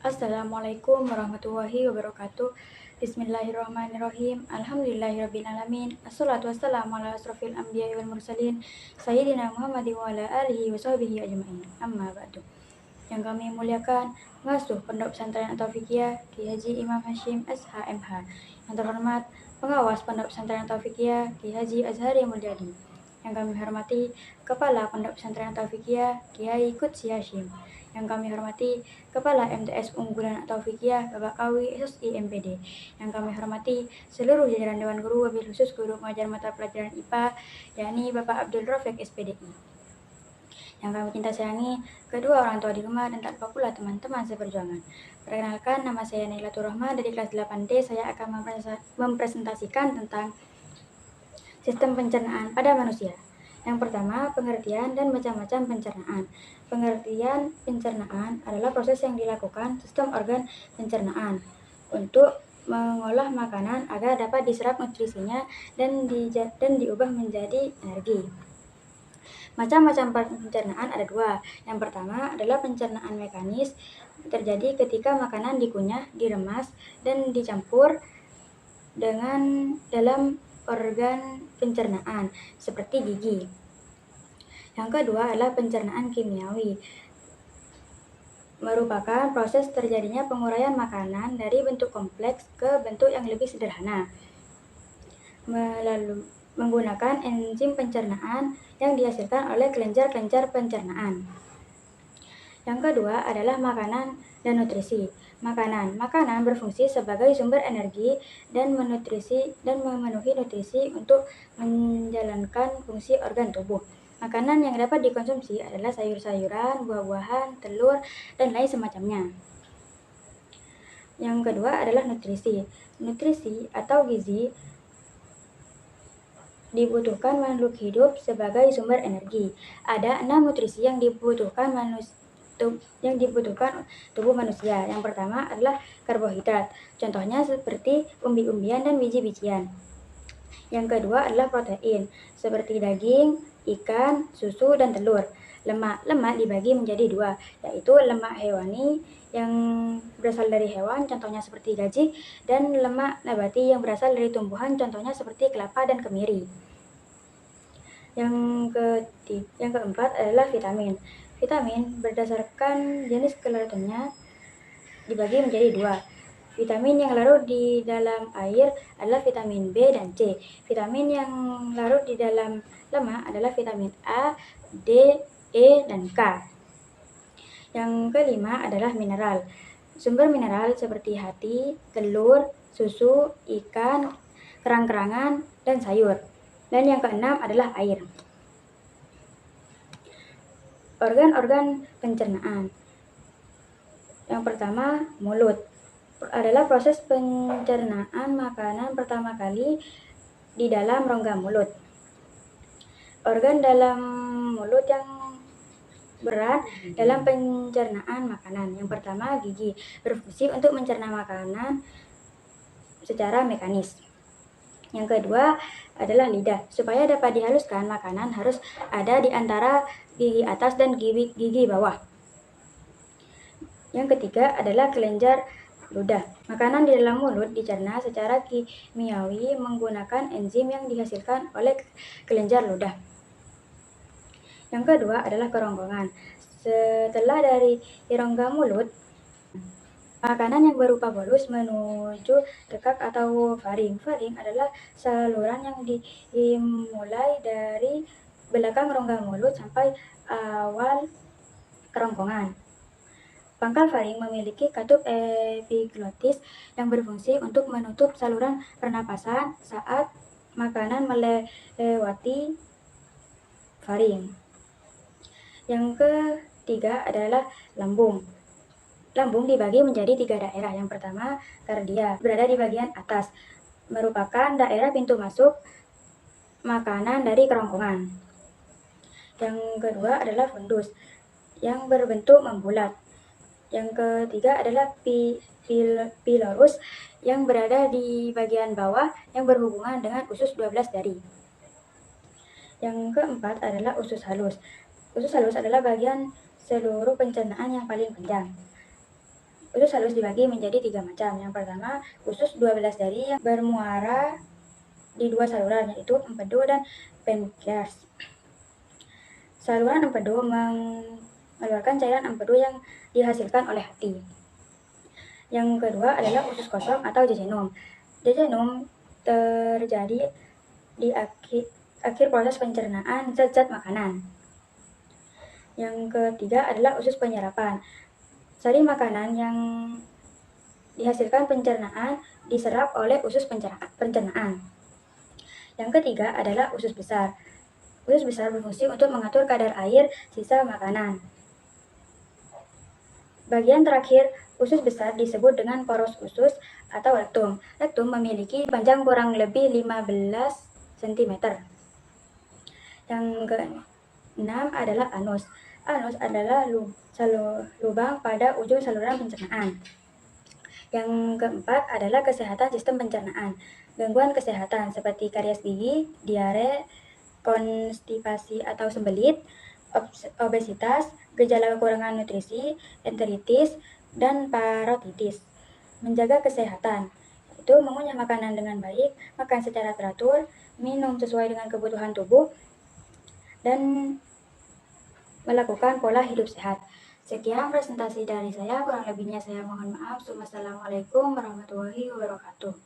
Assalamualaikum warahmatullahi wabarakatuh. Bismillahirrahmanirrahim. Alhamdulillahirrabbilalamin. Assalatu wassalamu ala asrofil anbiya'i wal mursalin Sayyidina Muhammadin wa ala alihi wa sahbihi ajma'in. Amma ba'du. Yang kami muliakan pengasuh Pondok Pesantren Taufikiyah Ki Haji Imam Hashim SHMH. Yang terhormat pengawas Pondok Pesantren Taufikiyah Ki Haji Azhari Mulyadi. Yang kami hormati Kepala Pondok Pesantren Taufikiyah Kiai Qudsi Hashim. Yang kami hormati Kepala MTS Unggulan Taufikiyah Bapak Kawi SSI MPD. Yang kami hormati seluruh jajaran Dewan Guru, wabil khusus guru pengajar mata pelajaran IPA, yakni Bapak Abdul Rafiq SPDI. Yang kami cinta sayangi kedua orang tua di rumah dan tak lupa pula teman-teman seperjuangan. Perkenalkan, nama saya Nailatul Rahma dari kelas 8D. Saya akan mempresentasikan tentang sistem pencernaan pada manusia. Yang pertama, pengertian dan macam-macam pencernaan. Pengertian pencernaan adalah proses yang dilakukan sistem organ pencernaan untuk mengolah makanan agar dapat diserap nutrisinya dan diubah menjadi energi. Macam-macam pencernaan ada dua. Yang pertama adalah pencernaan mekanis, terjadi ketika makanan dikunyah, diremas, dan dicampur dengan dalam organ pencernaan seperti gigi. Yang kedua adalah pencernaan kimiawi, merupakan proses terjadinya penguraian makanan dari bentuk kompleks ke bentuk yang lebih sederhana melalui menggunakan enzim pencernaan yang dihasilkan oleh kelenjar-kelenjar pencernaan. Yang kedua adalah makanan dan nutrisi. Makanan berfungsi sebagai sumber energi dan memenuhi nutrisi untuk menjalankan fungsi organ tubuh. Makanan yang dapat dikonsumsi adalah sayur-sayuran, buah-buahan, telur, dan lain semacamnya. Yang kedua adalah nutrisi. Nutrisi atau gizi dibutuhkan makhluk hidup sebagai sumber energi. Ada 6 nutrisi yang dibutuhkan tubuh manusia. Yang pertama adalah karbohidrat, contohnya seperti umbi-umbian dan biji-bijian. Yang kedua adalah protein, seperti daging, ikan, susu, dan telur. Lemak dibagi menjadi dua, yaitu lemak hewani yang berasal dari hewan, contohnya seperti gaji, dan lemak nabati yang berasal dari tumbuhan, contohnya seperti kelapa dan kemiri. Yang keempat adalah vitamin. Vitamin berdasarkan jenis kelarutannya dibagi menjadi dua. Vitamin yang larut di dalam air adalah vitamin B dan C. Vitamin yang larut di dalam lemak adalah vitamin A, D, E, dan K. Yang kelima adalah mineral. Sumber mineral seperti hati, telur, susu, ikan, kerang-kerangan, dan sayur. Dan yang keenam adalah air. Organ-organ pencernaan. Yang pertama, mulut. Adalah proses pencernaan makanan pertama kali di dalam rongga mulut. Organ dalam mulut yang berat dalam pencernaan makanan. Yang pertama, gigi, berfungsi untuk mencerna makanan secara mekanis. Yang kedua adalah lidah. Supaya dapat dihaluskan makanan harus ada di antara gigi atas dan gigi bawah. Yang ketiga adalah kelenjar ludah. Makanan di dalam mulut dicerna secara kimiawi menggunakan enzim yang dihasilkan oleh kelenjar ludah. Yang kedua adalah kerongkongan. Setelah dari rongga mulut, makanan yang berupa bolus menuju dekak atau faring. Faring adalah saluran yang dimulai dari belakang rongga mulut sampai awal kerongkongan. Pangkal faring memiliki katup epiglotis yang berfungsi untuk menutup saluran pernapasan saat makanan melewati faring. Yang ketiga adalah lambung. Lambung dibagi menjadi 3 daerah. Yang pertama, kardia, berada di bagian atas, merupakan daerah pintu masuk makanan dari kerongkongan. Yang kedua adalah fundus, yang berbentuk membulat. Yang ketiga adalah pylorus, yang berada di bagian bawah yang berhubungan dengan usus 12 jari. Yang keempat adalah usus halus. Usus halus adalah bagian seluruh pencernaan yang paling panjang. Usus halus dibagi menjadi 3 macam. Yang pertama, usus 12 jari yang bermuara di 2 saluran, yaitu empedu dan pankreas. Saluran empedu mengeluarkan cairan empedu yang dihasilkan oleh hati. Yang kedua adalah usus kosong atau jejunum. Jejunum terjadi di akhir proses pencernaan zat-zat makanan. Yang ketiga adalah usus penyerapan. Sari makanan yang dihasilkan pencernaan diserap oleh usus pencernaan. Yang ketiga adalah usus besar. Usus besar berfungsi untuk mengatur kadar air sisa makanan. Bagian terakhir usus besar disebut dengan poros usus atau rektum. Rektum memiliki panjang kurang lebih 15 cm. Yang keenam adalah anus. Anus adalah lubang pada ujung saluran pencernaan. Yang keempat adalah kesehatan sistem pencernaan. Gangguan kesehatan seperti karies gigi, diare, konstipasi atau sembelit, obesitas, gejala kekurangan nutrisi, enteritis, dan parotitis. Menjaga kesehatan itu mengunyah makanan dengan baik, makan secara teratur, minum sesuai dengan kebutuhan tubuh, dan melakukan pola hidup sehat. Sekian presentasi dari saya, kurang lebihnya saya mohon maaf. Wassalamualaikum warahmatullahi wabarakatuh.